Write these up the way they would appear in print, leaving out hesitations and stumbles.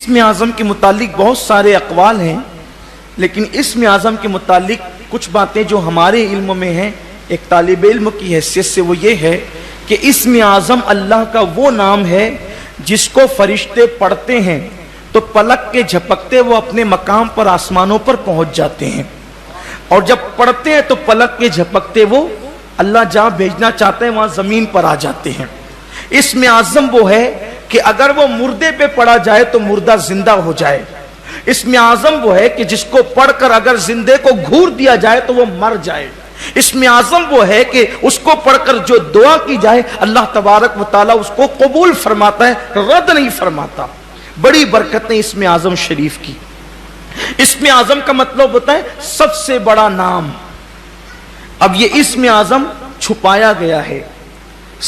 اسم اعظم کے متعلق بہت سارے اقوال ہیں، لیکن اسم اعظم کے متعلق کچھ باتیں جو ہمارے علم میں ہیں ایک طالب علم کی حیثیت سے، وہ یہ ہے کہ اسم اعظم اللہ کا وہ نام ہے جس کو فرشتے پڑھتے ہیں تو پلک کے جھپکتے وہ اپنے مقام پر آسمانوں پر پہنچ جاتے ہیں، اور جب پڑھتے ہیں تو پلک کے جھپکتے وہ اللہ جہاں بھیجنا چاہتے ہیں وہاں زمین پر آ جاتے ہیں۔ اسم اعظم وہ ہے کہ اگر وہ مردے پہ پڑھا جائے تو مردہ زندہ ہو جائے۔ اسم اعظم وہ ہے کہ جس کو پڑھ کر اگر زندے کو گھور دیا جائے تو وہ مر جائے۔ اسم اعظم وہ ہے کہ اس کو پڑھ کر جو دعا کی جائے اللہ تبارک و تعالیٰ اس کو قبول فرماتا ہے، رد نہیں فرماتا۔ بڑی برکتیں اسم اعظم شریف کی۔ اسم اعظم کا مطلب ہوتا ہے سب سے بڑا نام۔ اب یہ اسم اعظم چھپایا گیا ہے،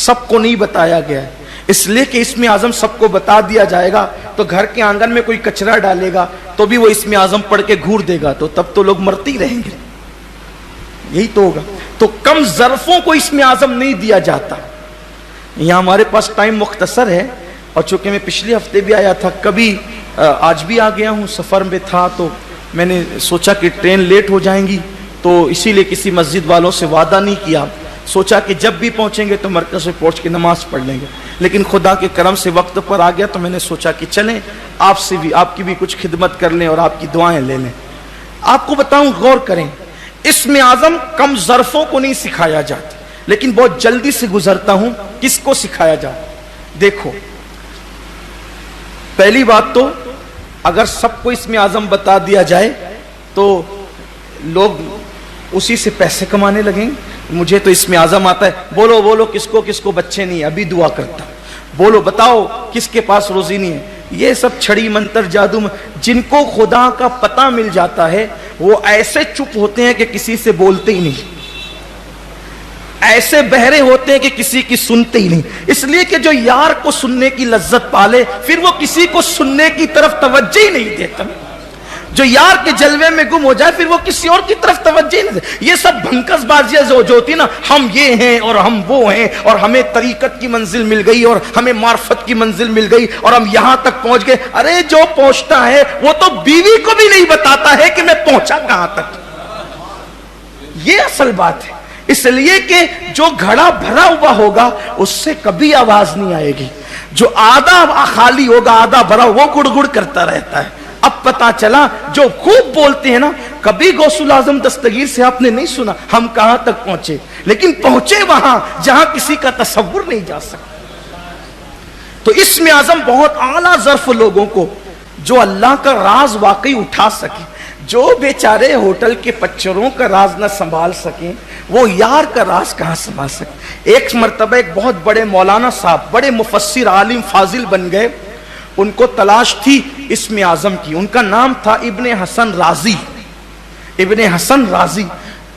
سب کو نہیں بتایا گیا ہے، اس لیے کہ اسم اعظم سب کو بتا دیا جائے گا تو گھر کے آنگن میں کوئی کچرا ڈالے گا تو بھی وہ اسم اعظم پڑھ کے گھور دے گا، تو تب تو لوگ مرتے ہی رہیں گے، یہی تو ہوگا۔ تو کم ظرفوں کو اسم اعظم نہیں دیا جاتا۔ یہاں ہمارے پاس ٹائم مختصر ہے، اور چونکہ میں پچھلے ہفتے بھی آیا تھا، کبھی آج بھی آ گیا ہوں، سفر میں تھا تو میں نے سوچا کہ ٹرین لیٹ ہو جائیں گی، تو اسی لیے کسی مسجد والوں سے وعدہ نہیں کیا، سوچا کہ جب بھی پہنچیں گے تو مرکز سے پہنچ کے نماز پڑھ لیں گے، لیکن خدا کے کرم سے وقت پر آ گیا تو میں نے سوچا کہ چلیں آپ سے بھی، آپ کی بھی کچھ خدمت کر لیں اور آپ کی دعائیں لے لیں۔ آپ کو بتاؤں، غور کریں، اسم اعظم کم ظرفوں کو نہیں سکھایا جاتا، لیکن بہت جلدی سے گزرتا ہوں کس کو سکھایا جاتا۔ دیکھو، پہلی بات تو اگر سب کو اسم اعظم بتا دیا جائے تو لوگ اسی سے پیسے کمانے لگیں گے۔ مجھے تو اسم اعظم آتا ہے، بولو بولو کس کو بچے نہیں، ابھی دعا کرتا، بولو بتاؤ کس کے پاس روزی نہیں ہے۔ یہ سب چھڑی منتر جادو میں جن کو خدا کا پتہ مل جاتا ہے وہ ایسے چپ ہوتے ہیں کہ کسی سے بولتے ہی نہیں، ایسے بہرے ہوتے ہیں کہ کسی کی سنتے ہی نہیں، اس لیے کہ جو یار کو سننے کی لذت پالے پھر وہ کسی کو سننے کی طرف توجہ ہی نہیں دیتا۔ جو یار کے جلوے میں گم ہو جائے پھر وہ کسی اور کی طرف توجہ ہی نہیں دیتا۔ یہ سب بھنکس بازیاں جو ہوتی نا، ہم یہ ہیں اور ہم وہ ہیں اور ہمیں طریقت کی منزل مل گئی اور ہمیں معرفت کی منزل مل گئی اور ہم یہاں تک پہنچ گئے۔ ارے جو پہنچتا ہے وہ تو بیوی کو بھی نہیں بتاتا ہے کہ میں پہنچا کہاں تک۔ یہ اصل بات ہے، اس لیے کہ جو گھڑا بھرا ہوا ہوگا اس سے کبھی آواز نہیں آئے گی، جو آدھا خالی ہوگا آدھا بھرا وہ گڑ گڑ کرتا رہتا ہے۔ اب پتا چلا جو خوب بولتے ہیں نا، کبھی غوث الاعظم دستگیر سے آپ نے نہیں سنا ہم کہاں تک پہنچے، لیکن پہنچے وہاں جہاں کسی کا تصور نہیں جا سکتا۔ تو اسم اعظم بہت اعلیٰ ظرف لوگوں کو جو اللہ کا راز واقعی اٹھا سکے، جو بیچارے ہوٹل کے پچروں کا راز نہ سنبھال سکیں وہ یار کا راز کہاں سنبھال سکیں۔ ایک مرتبہ ایک بہت بڑے مولانا صاحب، بڑے مفسر عالم فاضل بن گئے، ان کو تلاش تھی اسم اعظم کی، ان کا نام تھا ابن حسن رازی۔ ابن حسن رازی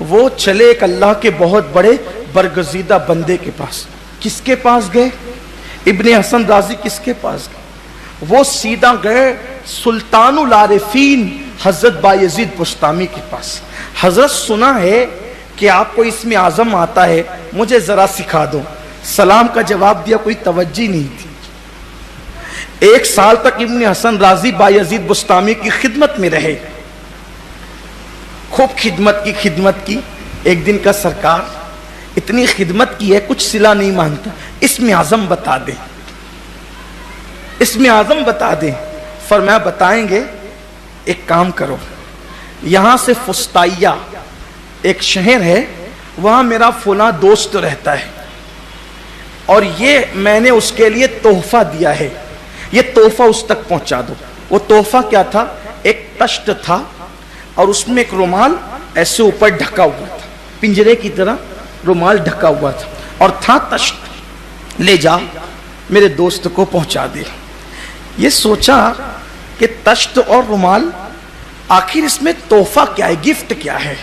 وہ چلے ایک اللہ کے بہت بڑے برگزیدہ بندے کے پاس۔ کس کے پاس گئے؟ ابن حسن رازی کس کے پاس گئے؟ وہ سیدھا گئے سلطان العارفین حضرت بایزید بستامی کے پاس۔ حضرت سنا ہے کہ آپ کو اسم اعظم آتا ہے، مجھے ذرا سکھا دو۔ سلام کا جواب دیا، کوئی توجہ نہیں تھی۔ 1 سال تک ابن حسن رازی بایزید بستامی کی خدمت میں رہے، خوب خدمت کی۔ ایک دن کا سرکار اتنی خدمت کی ہے کچھ صلہ نہیں مانتا، اسم اعظم بتا دیں، اسم اعظم بتا دیں۔ فرمایا بتائیں گے، ایک کام کرو، یہاں سے فستائیہ ایک شہر ہے، وہاں میرا فلاں دوست رہتا ہے اور یہ میں نے اس کے لیے تحفہ دیا ہے، یہ تحفہ اس تک پہنچا دو۔ وہ تحفہ کیا تھا؟ ایک تشت تھا اور اس میں ایک رومال ایسے اوپر ڈھکا ہوا تھا، پنجرے کی طرح رومال ڈھکا ہوا تھا اور تھا تشت، لے جا میرے دوست کو پہنچا دے۔ یہ سوچا کہ تشت اور رومال، آخر اس میں تحفہ کیا ہے، گفٹ کیا ہے؟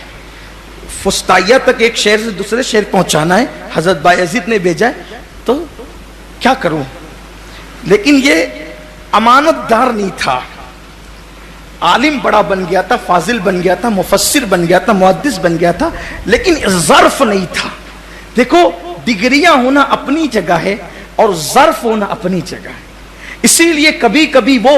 فستائیہ تک ایک شہر سے دوسرے شہر پہنچانا ہے، حضرت بایزید نے بھیجا ہے، تو کیا کروں؟ لیکن یہ امانت دار نہیں تھا، عالم بڑا بن گیا تھا، فاضل بن گیا تھا، مفسر بن گیا تھا، محدث بن گیا تھا، لیکن ظرف نہیں تھا۔ دیکھو، ڈگریاں ہونا اپنی جگہ ہے اور ظرف ہونا اپنی جگہ ہے، اسی لیے کبھی کبھی وہ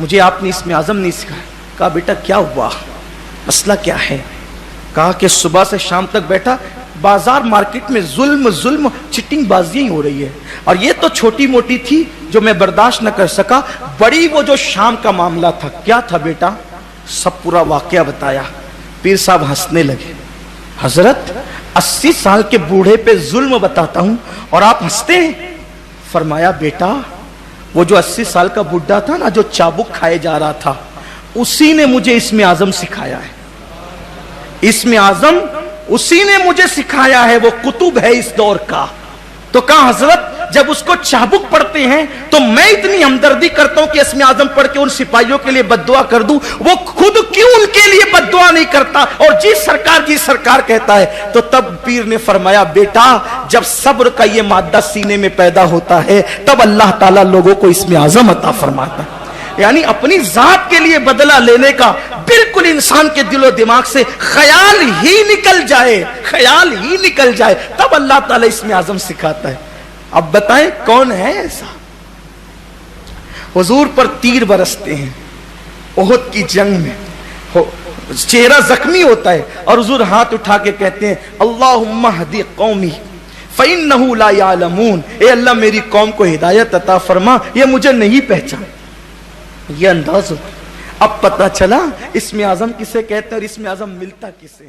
مجھے آپ نے اسم اعظم نہیں سکھایا. کہا بیٹا کیا ہوا, مسئلہ کیا ہے؟ کہا کہ صبح سے شام تک بیٹھا بازار مارکیٹ میں ظلم چٹنگ بازیاں ہی ہو رہی ہے, اور یہ تو چھوٹی موٹی تھی جو میں برداشت نہ کر سکا, بڑی وہ جو شام کا معاملہ تھا. کیا تھا بیٹا؟ سب پورا واقعہ بتایا. پیر صاحب ہنسنے لگے. حضرت 80 سال کے بوڑھے پہ ظلم بتاتا ہوں اور آپ ہنستے ہیں؟ فرمایا بیٹا وہ جو 80 سال کا بڈھا تھا نا, جو چابک کھائے جا رہا تھا, اسی نے مجھے اسم اعظم سکھایا ہے. اسم اعظم اسی نے مجھے سکھایا ہے, وہ قطب ہے اس دور کا. تو کہا حضرت جب اس کو چابک پڑھتے ہیں تو میں اتنی ہمدردی کرتا ہوں کہ اسم اعظم پڑھ کے ان سپاہیوں کے لیے بد دعا کر دوں, وہ خود کیوں ان کے لیے بد دعا نہیں کرتا اور جی سرکار کہتا ہے. تو تب پیر نے فرمایا بیٹا جب صبر کا یہ مادہ سینے میں پیدا ہوتا ہے تب اللہ تعالیٰ لوگوں کو اسم اعظم عطا فرماتا ہے. یعنی اپنی ذات کے لیے بدلہ لینے کا بالکل انسان کے دل و دماغ سے خیال ہی نکل جائے تب اللہ تعالیٰ اسم اعظم سکھاتا ہے. اب بتائیں کون ہے ایسا؟ حضور پر تیر برستے ہیں احد کی جنگ میں, چہرہ زخمی ہوتا ہے اور حضور ہاتھ اٹھا کے کہتے ہیں اللہم اہدی قومی فإنہ لا یعلمون, اے اللہ میری قوم کو ہدایت عطا فرما, یہ مجھے نہیں پہچان. یہ انداز ہوتا. اب پتہ چلا اسم اعظم کسے کہتے ہیں اور اسم اعظم ملتا کسے.